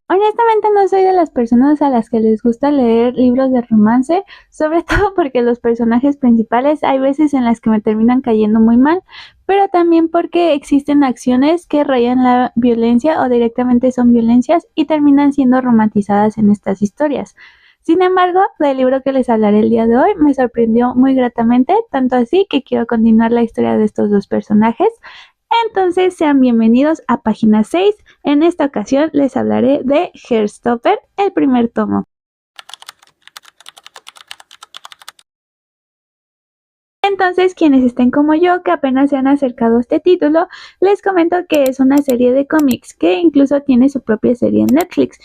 Honestamente no soy de las personas a las que les gusta leer libros de romance, sobre todo porque los personajes principales hay veces en las que me terminan cayendo muy mal, pero también porque existen acciones que rayan la violencia o directamente son violencias y terminan siendo romantizadas en estas historias. Sin embargo, del libro que les hablaré el día de hoy me sorprendió muy gratamente, tanto así que quiero continuar la historia de estos dos personajes. Entonces, sean bienvenidos a página 6. En esta ocasión les hablaré de Heartstopper, el primer tomo. Entonces, quienes estén como yo, que apenas se han acercado a este título, les comento que es una serie de cómics que incluso tiene su propia serie en Netflix.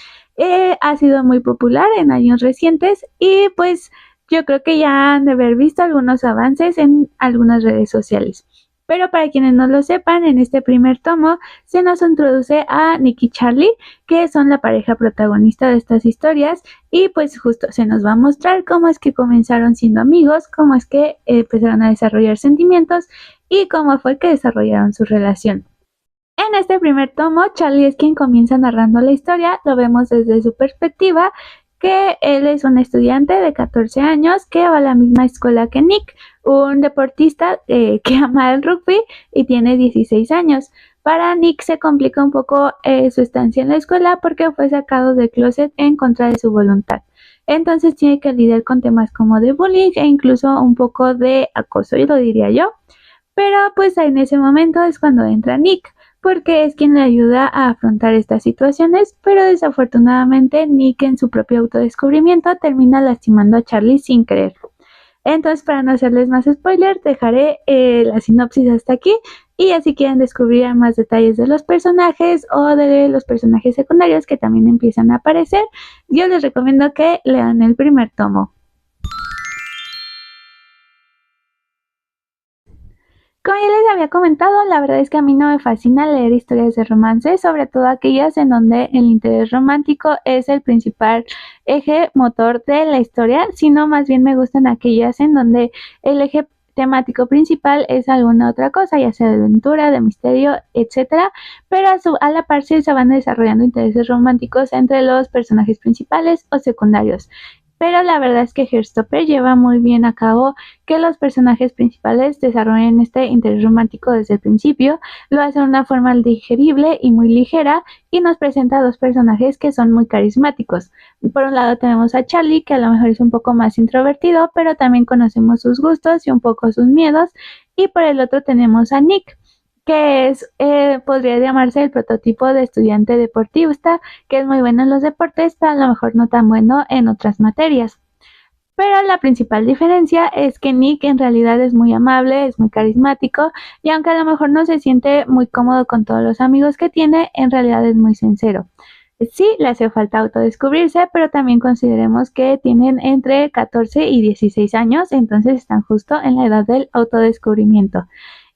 Ha sido muy popular en años recientes y pues yo creo que ya han de haber visto algunos avances en algunas redes sociales. Pero para quienes no lo sepan, en este primer tomo se nos introduce a Nick y Charlie, que son la pareja protagonista de estas historias, y pues justo se nos va a mostrar cómo es que comenzaron siendo amigos, cómo es que empezaron a desarrollar sentimientos y cómo fue que desarrollaron su relación. En este primer tomo, Charlie es quien comienza narrando la historia, lo vemos desde su perspectiva, que él es un estudiante de 14 años que va a la misma escuela que Nick, un deportista que ama el rugby y tiene 16 años. Para Nick se complica un poco su estancia en la escuela porque fue sacado del closet en contra de su voluntad. Entonces tiene que lidiar con temas como de bullying e incluso un poco de acoso, y lo diría yo. Pero pues en ese momento es cuando entra Nick, porque es quien le ayuda a afrontar estas situaciones, pero desafortunadamente Nick en su propio autodescubrimiento termina lastimando a Charlie sin querer. Entonces, para no hacerles más spoilers, dejaré la sinopsis hasta aquí, y así quieren descubrir más detalles de los personajes o de los personajes secundarios que también empiezan a aparecer, yo les recomiendo que lean el primer tomo. Como ya les había comentado, la verdad es que a mí no me fascina leer historias de romance, sobre todo aquellas en donde el interés romántico es el principal eje motor de la historia, sino más bien me gustan aquellas en donde el eje temático principal es alguna otra cosa, ya sea de aventura, de misterio, etcétera, pero a la par se van desarrollando intereses románticos entre los personajes principales o secundarios. Pero la verdad es que Heartstopper lleva muy bien a cabo que los personajes principales desarrollen este interés romántico desde el principio, lo hace de una forma digerible y muy ligera, y nos presenta dos personajes que son muy carismáticos. Por un lado tenemos a Charlie, que a lo mejor es un poco más introvertido, pero también conocemos sus gustos y un poco sus miedos, y por el otro tenemos a Nick, que podría llamarse el prototipo de estudiante deportista, que es muy bueno en los deportes, pero a lo mejor no tan bueno en otras materias. Pero la principal diferencia es que Nick en realidad es muy amable, es muy carismático, y aunque a lo mejor no se siente muy cómodo con todos los amigos que tiene, en realidad es muy sincero. Sí, le hace falta autodescubrirse, pero también consideremos que tienen entre 14 y 16 años, entonces están justo en la edad del autodescubrimiento.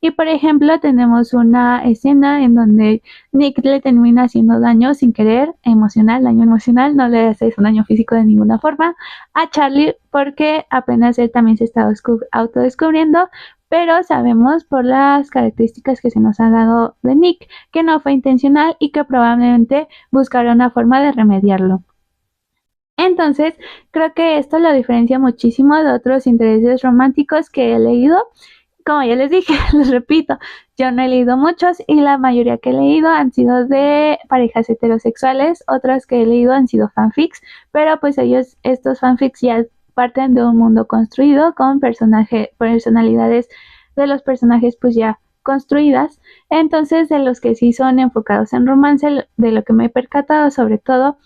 Y por ejemplo, tenemos una escena en donde Nick le termina haciendo daño sin querer, emocional, daño emocional, no le hace un daño físico de ninguna forma, a Charlie, porque apenas él también se está autodescubriendo, pero sabemos por las características que se nos han dado de Nick que no fue intencional y que probablemente buscará una forma de remediarlo. Entonces, creo que esto lo diferencia muchísimo de otros intereses románticos que he leído. Como ya les dije, les repito, yo no he leído muchos, y la mayoría que he leído han sido de parejas heterosexuales, otras que he leído han sido fanfics, pero pues estos fanfics ya parten de un mundo construido con personalidades de los personajes pues ya construidas. Entonces, de los que sí son enfocados en romance, de lo que me he percatado sobre todo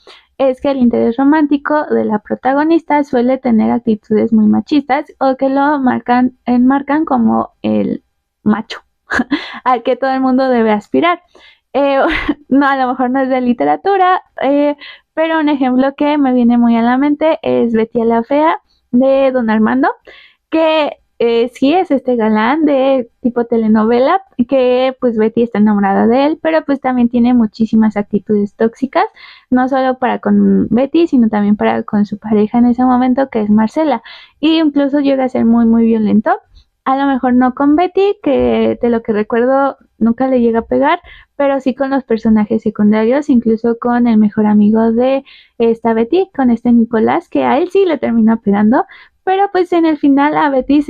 es que el interés romántico de la protagonista suele tener actitudes muy machistas, o que lo enmarcan como el macho al que todo el mundo debe aspirar. Eh, no, a lo mejor no es de literatura, pero un ejemplo que me viene muy a la mente es Betty la Fea de Don Armando, que sí es este galán de tipo telenovela, que pues Betty está enamorada de él, pero pues también tiene muchísimas actitudes tóxicas, no solo para con Betty, sino también para con su pareja en ese momento, que es Marcela, y incluso llega a ser muy muy violento. A lo mejor no con Betty, que de lo que recuerdo nunca le llega a pegar, pero sí con los personajes secundarios, incluso con el mejor amigo de esta Betty, con este Nicolás, que a él sí le termina pegando, pero pues en el final a Betty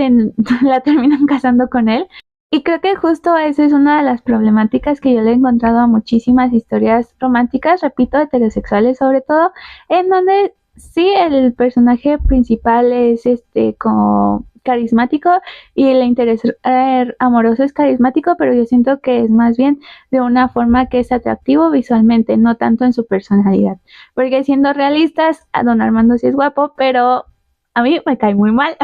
la terminan casando con él. Y creo que justo esa es una de las problemáticas que yo le he encontrado a muchísimas historias románticas, repito, heterosexuales sobre todo, en donde sí el personaje principal es como carismático y el interés amoroso es carismático, pero yo siento que es más bien de una forma que es atractivo visualmente, no tanto en su personalidad. Porque siendo realistas, a don Armando sí es guapo, pero a mí me cae muy mal.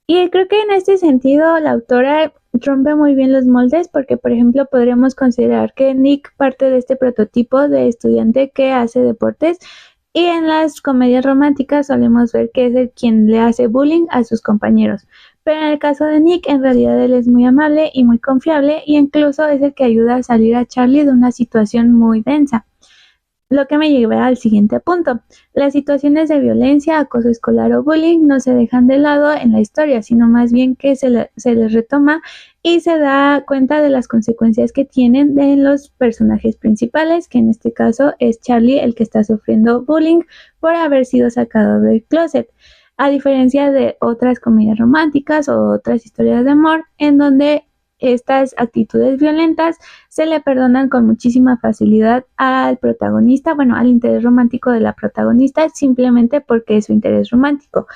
Y creo que en este sentido la autora rompe muy bien los moldes porque, por ejemplo, podríamos considerar que Nick parte de este prototipo de estudiante que hace deportes y en las comedias románticas solemos ver que es el quien le hace bullying a sus compañeros. Pero en el caso de Nick, en realidad él es muy amable y muy confiable y incluso es el que ayuda a salir a Charlie de una situación muy densa. Lo que me lleva al siguiente punto. Las situaciones de violencia, acoso escolar o bullying no se dejan de lado en la historia, sino más bien que se les retoma y se da cuenta de las consecuencias que tienen de los personajes principales, que en este caso es Charlie el que está sufriendo bullying por haber sido sacado del closet. A diferencia de otras comedias románticas o otras historias de amor en donde estas actitudes violentas se le perdonan con muchísima facilidad al protagonista, bueno, al interés romántico de la protagonista, simplemente porque es su interés romántico.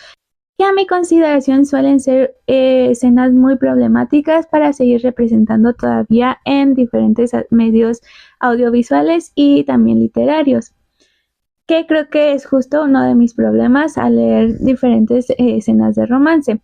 Y a mi consideración suelen ser escenas muy problemáticas para seguir representando todavía en diferentes medios audiovisuales y también literarios, que creo que es justo uno de mis problemas al leer diferentes escenas de romance.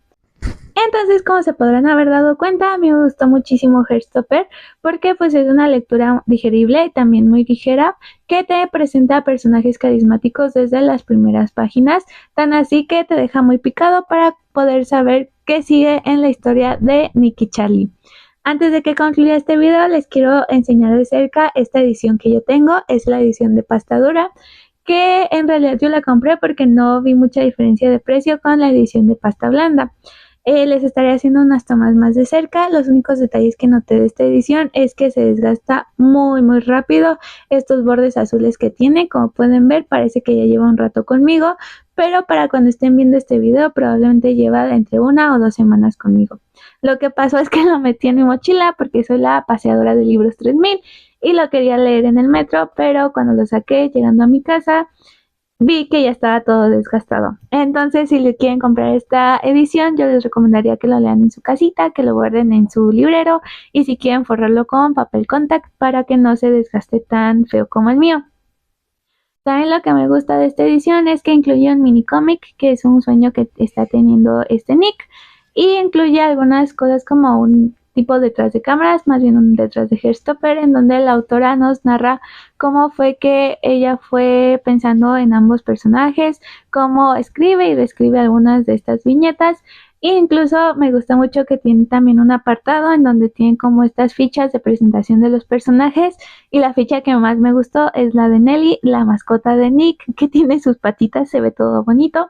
Entonces, como se podrán haber dado cuenta, a mí me gustó muchísimo Heartstopper porque pues es una lectura digerible y también muy ligera que te presenta personajes carismáticos desde las primeras páginas, tan así que te deja muy picado para poder saber qué sigue en la historia de Nick y Charlie. Antes de que concluya este video, les quiero enseñar de cerca esta edición que yo tengo, es la edición de pasta dura, que en realidad yo la compré porque no vi mucha diferencia de precio con la edición de pasta blanda. Les estaré haciendo unas tomas más de cerca. Los únicos detalles que noté de esta edición es que se desgasta muy muy rápido. Estos bordes azules que tiene, como pueden ver, parece que ya lleva un rato conmigo, pero para cuando estén viendo este video probablemente lleva entre 1 o 2 semanas conmigo. Lo que pasó es que lo metí en mi mochila porque soy la paseadora de libros 3000 y lo quería leer en el metro, pero cuando lo saqué llegando a mi casa vi que ya estaba todo desgastado. Entonces, si le quieren comprar esta edición, yo les recomendaría que lo lean en su casita, que lo guarden en su librero y si quieren forrarlo con papel contact para que no se desgaste tan feo como el mío. También lo que me gusta de esta edición es que incluye un mini cómic, que es un sueño que está teniendo este Nick, y incluye algunas cosas como un tipo detrás de cámaras, más bien un detrás de Heartstopper, en donde la autora nos narra cómo fue que ella fue pensando en ambos personajes, cómo escribe y reescribe algunas de estas viñetas. E incluso me gusta mucho que tiene también un apartado en donde tienen como estas fichas de presentación de los personajes y la ficha que más me gustó es la de Nelly, la mascota de Nick, que tiene sus patitas, se ve todo bonito.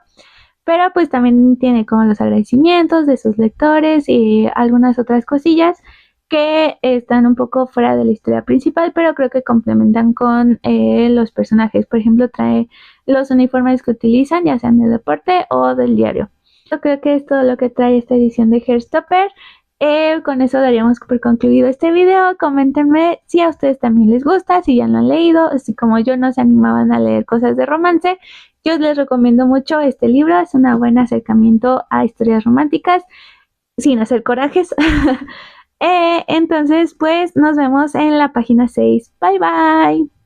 Pero pues también tiene como los agradecimientos de sus lectores y algunas otras cosillas que están un poco fuera de la historia principal, pero creo que complementan con los personajes. Por ejemplo, trae los uniformes que utilizan, ya sean de deporte o del diario. Yo creo que es todo lo que trae esta edición de Heartstopper. Con eso daríamos por concluido este video. Coméntenme si a ustedes también les gusta, si ya lo han leído, si como yo no se animaban a leer cosas de romance. Yo les recomiendo mucho este libro, es un buen acercamiento a historias románticas sin hacer corajes. Entonces, pues nos vemos en la página 6. Bye bye.